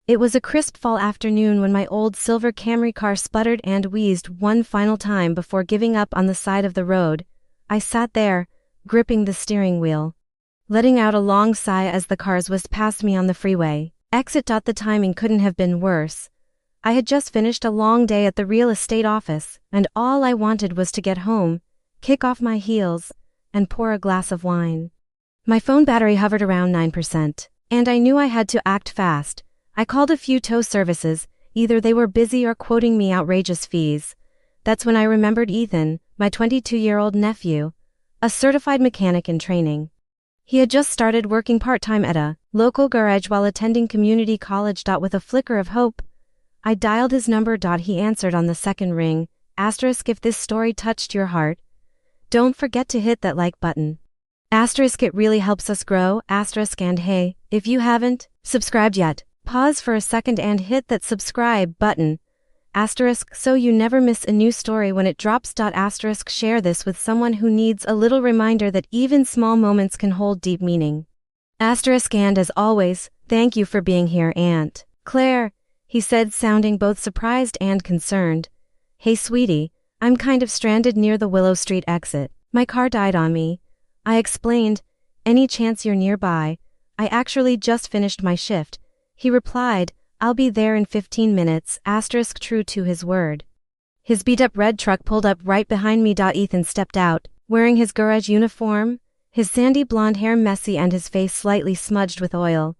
It was a crisp fall afternoon when my old silver Camry car sputtered and wheezed one final time before giving up on the side of the road. I sat there, gripping the steering wheel, letting out a long sigh as the cars whizzed past me on the freeway. Exit. The timing couldn't have been worse. I had just finished a long day at the real estate office, and all I wanted was to get home, kick off my heels, and pour a glass of wine. My phone battery hovered around 9%, and I knew I had to act fast. I called a few tow services, either they were busy or quoting me outrageous fees. That's when I remembered Ethan, my 22-year-old nephew, a certified mechanic in training. He had just started working part-time at a local garage while attending community college. With a flicker of hope, I dialed his number. He answered on the second ring. Asterisk, if this story touched your heart, don't forget to hit that like button. Asterisk, it really helps us grow. Asterisk, and hey, if you haven't subscribed yet, pause for a second and hit that subscribe button. Asterisk, so you never miss a new story when it drops. Asterisk, share this with someone who needs a little reminder that even small moments can hold deep meaning. Asterisk, and as always, thank you for being here, Aunt Claire, he said, sounding both surprised and concerned. Hey sweetie, I'm kind of stranded near the Willow Street exit. My car died on me. I explained. Any chance you're nearby? I actually just finished my shift. He replied, I'll be there in 15 minutes. Asterisk, true to his word. His beat-up red truck pulled up right behind me. Ethan stepped out, wearing his garage uniform, his sandy blonde hair messy and his face slightly smudged with oil.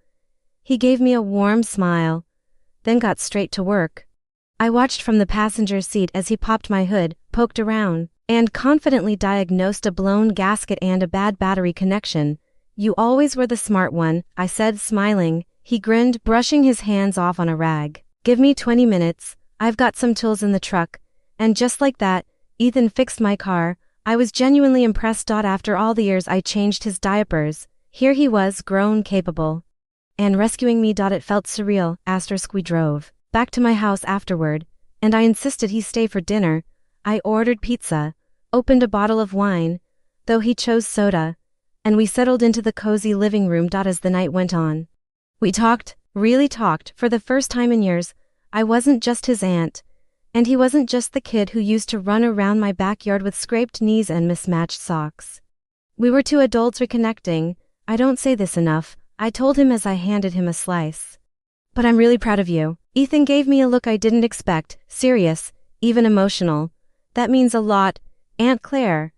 He gave me a warm smile, then got straight to work. I watched from the passenger seat as he popped my hood, poked around, and confidently diagnosed a blown gasket and a bad battery connection. You always were the smart one, I said, smiling. He grinned, brushing his hands off on a rag. Give me 20 minutes, I've got some tools in the truck. And just like that, Ethan fixed my car. I was genuinely impressed. After all the years I changed his diapers, here he was, grown, capable, and rescuing me. It felt surreal. Asterisk, we drove back to my house afterward, and I insisted he stay for dinner. I ordered pizza, opened a bottle of wine, though he chose soda, and we settled into the cozy living room. As the night went on, we talked, really talked, for the first time in years. I wasn't just his aunt, and he wasn't just the kid who used to run around my backyard with scraped knees and mismatched socks. We were two adults reconnecting. I don't say this enough, I told him as I handed him a slice. But I'm really proud of you. Ethan gave me a look I didn't expect, serious, even emotional. That means a lot, Aunt Claire.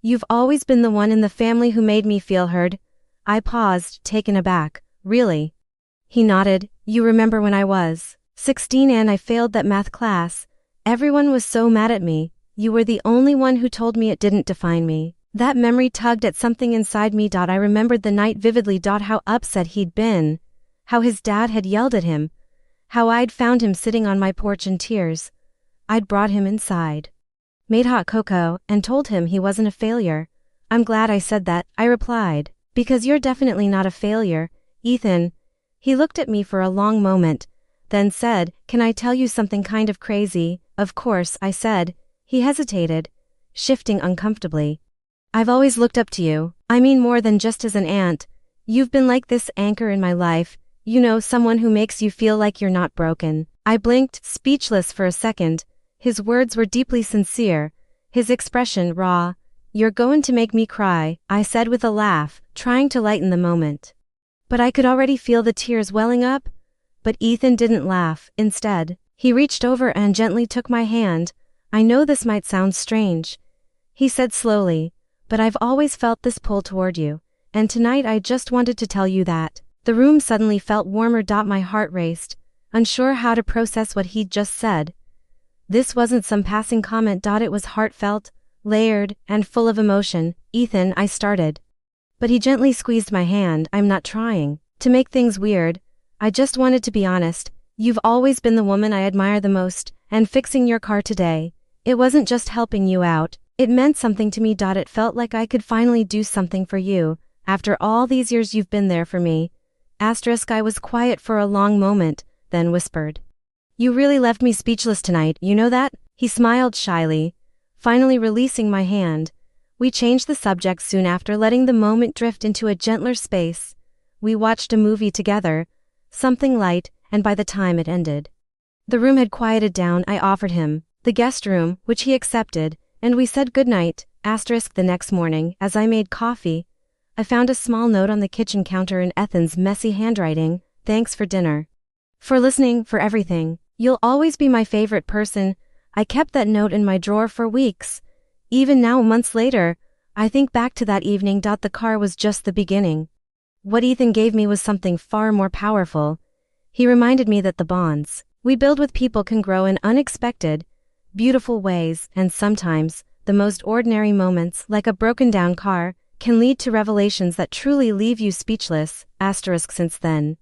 You've always been the one in the family who made me feel heard. I paused, taken aback. Really? He nodded. You remember when I was 16 and I failed that math class? Everyone was so mad at me. You were the only one who told me it didn't define me. That memory tugged at something inside me. I remembered the night vividly. How upset he'd been, how his dad had yelled at him, how I'd found him sitting on my porch in tears. I'd brought him inside, made hot cocoa, and told him he wasn't a failure. I'm glad I said that, I replied, because you're definitely not a failure, Ethan. He looked at me for a long moment, then said, can I tell you something kind of crazy? Of course, I said. He hesitated, shifting uncomfortably. I've always looked up to you. I mean more than just as an aunt. You've been like this anchor in my life. You know, someone who makes you feel like you're not broken. I blinked, speechless for a second. His words were deeply sincere, his expression raw. You're going to make me cry, I said with a laugh, trying to lighten the moment. But I could already feel the tears welling up. But Ethan didn't laugh. Instead, he reached over and gently took my hand. I know this might sound strange, he said slowly, but I've always felt this pull toward you, and tonight I just wanted to tell you that. The room suddenly felt warmer. My heart raced, unsure how to process what he'd just said. This wasn't some passing comment. It was heartfelt, layered, and full of emotion. Ethan, I started. But he gently squeezed my hand. I'm not trying to make things weird. I just wanted to be honest. You've always been the woman I admire the most, and fixing your car today, it wasn't just helping you out. It meant something to me. It felt like I could finally do something for you. After all these years you've been there for me. Asterisk, I was quiet for a long moment, then whispered. You really left me speechless tonight, you know that? He smiled shyly, finally releasing my hand. We changed the subject soon after, letting the moment drift into a gentler space. We watched a movie together, something light and by the time it ended, the room had quieted down. I offered him the guest room, which he accepted, and we said goodnight. The next morning, as I made coffee, I found a small note on the kitchen counter in Ethan's messy handwriting. Thanks for dinner. For listening, for everything. You'll always be my favorite person. I kept that note in my drawer for weeks. Even now, months later, I think back to that evening. The car was just the beginning. What Ethan gave me was something far more powerful. He reminded me that the bonds we build with people can grow in unexpected, beautiful ways, and sometimes, the most ordinary moments, like a broken down car, can lead to revelations that truly leave you speechless. Since then,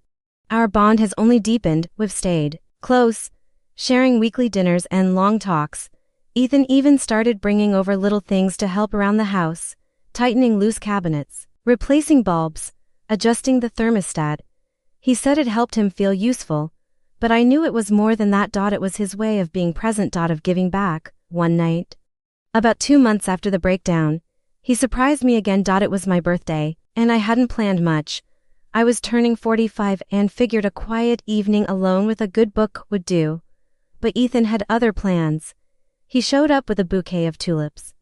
our bond has only deepened. We've stayed close, sharing weekly dinners and long talks. Ethan even started bringing over little things to help around the house, tightening loose cabinets, replacing bulbs, adjusting the thermostat. He said it helped him feel useful, but I knew it was more than that. It was his way of being present, of giving back. One night, about 2 months after the breakdown, he surprised me again. It was my birthday, and I hadn't planned much. I was turning 45 and figured a quiet evening alone with a good book would do. But Ethan had other plans. He showed up with a bouquet of tulips,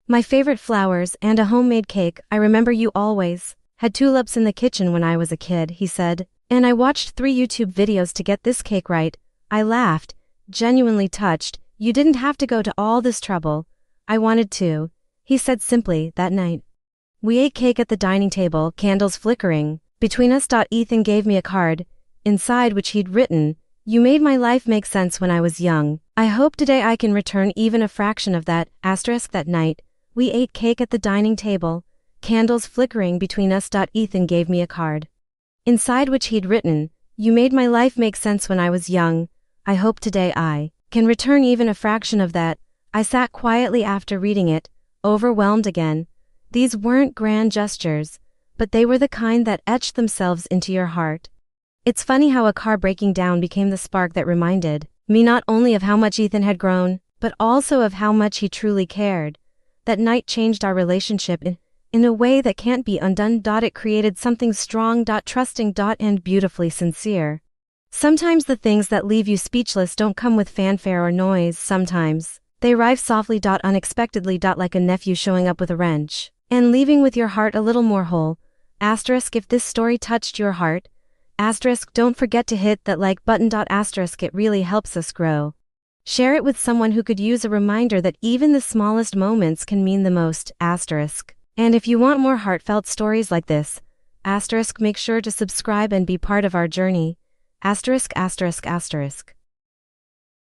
my favorite flowers, and a homemade cake. I remember you always had tulips in the kitchen when I was a kid, he said, and I watched 3 YouTube videos to get this cake right. I laughed, genuinely touched. You didn't have to go to all this trouble. I wanted to, he said simply. That night, we ate cake at the dining table, candles flickering between us. Ethan gave me a card, inside which he'd written, "You made my life make sense when I was young. I hope today I can return even a fraction of that." That night, we ate cake at the dining table, candles flickering between us. Ethan gave me a card, inside which he'd written, "You made my life make sense when I was young. I hope today I can return even a fraction of that." I sat quietly after reading it, overwhelmed again. These weren't grand gestures, but they were the kind that etched themselves into your heart. It's funny how a car breaking down became the spark that reminded me not only of how much Ethan had grown, but also of how much he truly cared. That night changed our relationship in a way that can't be undone. It created something strong, trusting, and beautifully sincere. Sometimes the things that leave you speechless don't come with fanfare or noise. Sometimes they arrive softly, unexpectedly, like a nephew showing up with a wrench and leaving with your heart a little more whole. If this story touched your heart, don't forget to hit that like button. It really helps us grow. Share it with someone who could use a reminder that even the smallest moments can mean the most. And if you want more heartfelt stories like this, make sure to subscribe and be part of our journey. ******.